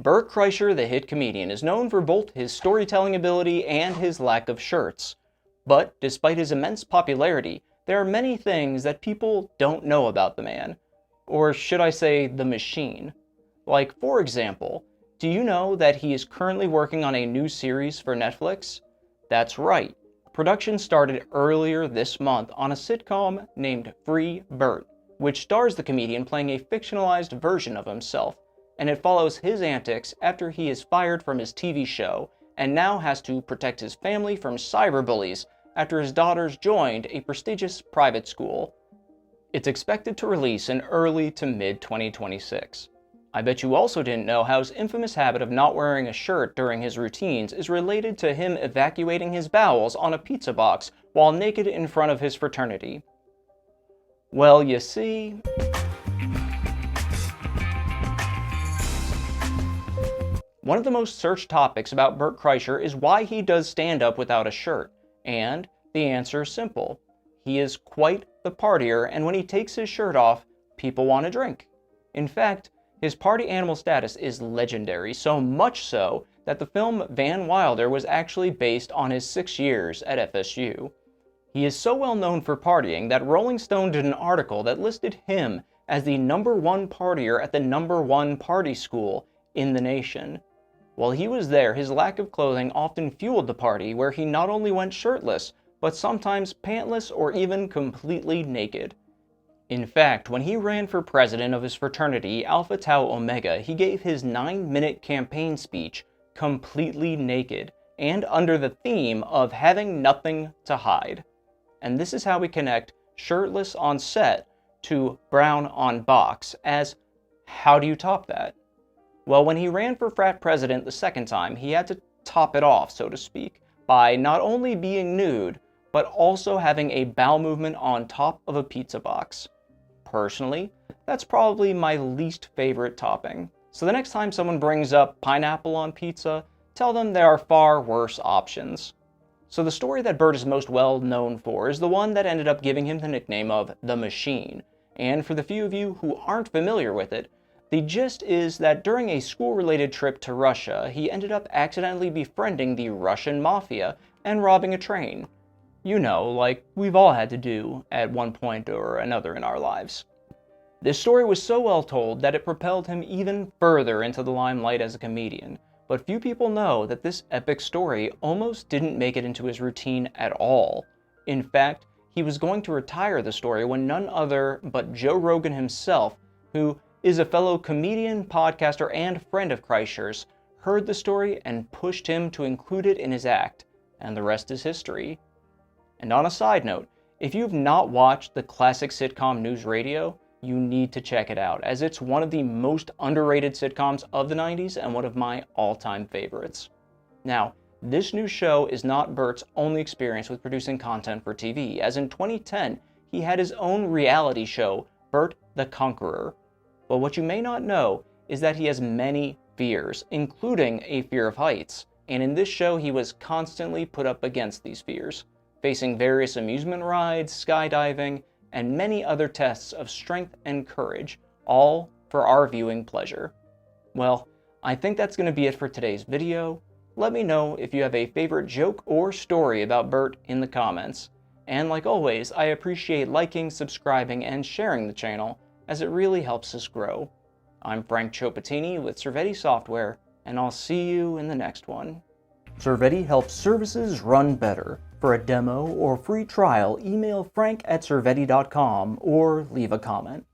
Bert Kreischer, the hit comedian, is known for both his storytelling ability and his lack of shirts. But despite his immense popularity, there are many things that people don't know about the man. Or should I say, the machine. Like, for example, do you know that he is currently working on a new series for Netflix? That's right. Production started earlier this month on a sitcom named Free Bert, which stars the comedian playing a fictionalized version of himself, and it follows his antics after he is fired from his TV show and now has to protect his family from cyberbullies after his daughters joined a prestigious private school. It's expected to release in early to mid-2026. I bet you also didn't know how his infamous habit of not wearing a shirt during his routines is related to him evacuating his bowels on a pizza box while naked in front of his fraternity. Well, you see, one of the most searched topics about Bert Kreischer is why he does stand-up without a shirt, and the answer is simple. He is quite the partier, and when he takes his shirt off, people want to drink. In fact, his party animal status is legendary, so much so that the film Van Wilder was actually based on his 6 years at FSU. He is so well known for partying that Rolling Stone did an article that listed him as the #1 partier at the #1 party school in the nation. While he was there, his lack of clothing often fueled the party, where he not only went shirtless, but sometimes pantless or even completely naked. In fact, when he ran for president of his fraternity, Alpha Tau Omega, he gave his 9-minute campaign speech completely naked, and under the theme of having nothing to hide. And this is how we connect shirtless on set to brown on box, as how do you top that? Well, when he ran for frat president the second time, he had to top it off, so to speak, by not only being nude, but also having a bowel movement on top of a pizza box. Personally, that's probably my least favorite topping. So the next time someone brings up pineapple on pizza, tell them there are far worse options. So the story that Bert is most well known for is the one that ended up giving him the nickname of The Machine. And for the few of you who aren't familiar with it, the gist is that during a school-related trip to Russia, he ended up accidentally befriending the Russian mafia and robbing a train. You know, like we've all had to do at one point or another in our lives. This story was so well told that it propelled him even further into the limelight as a comedian, but few people know that this epic story almost didn't make it into his routine at all. In fact, he was going to retire the story when none other but Joe Rogan himself, who is a fellow comedian, podcaster, and friend of Kreischer's, heard the story and pushed him to include it in his act, and the rest is history. And on a side note, if you've not watched the classic sitcom News Radio, you need to check it out, as it's one of the most underrated sitcoms of the 90s and one of my all-time favorites. Now, this new show is not Bert's only experience with producing content for TV, as in 2010, he had his own reality show, Bert the Conqueror. But what you may not know is that he has many fears, including a fear of heights, and in this show he was constantly put up against these fears, facing various amusement rides, skydiving, and many other tests of strength and courage, all for our viewing pleasure. Well, I think that's going to be it for today's video. Let me know if you have a favorite joke or story about Bert in the comments. And like always, I appreciate liking, subscribing, and sharing the channel, as it really helps us grow. I'm Frank Chopatini with Servetti Software, and I'll see you in the next one. Servetti helps services run better. For a demo or free trial, email frank@servetti.com or leave a comment.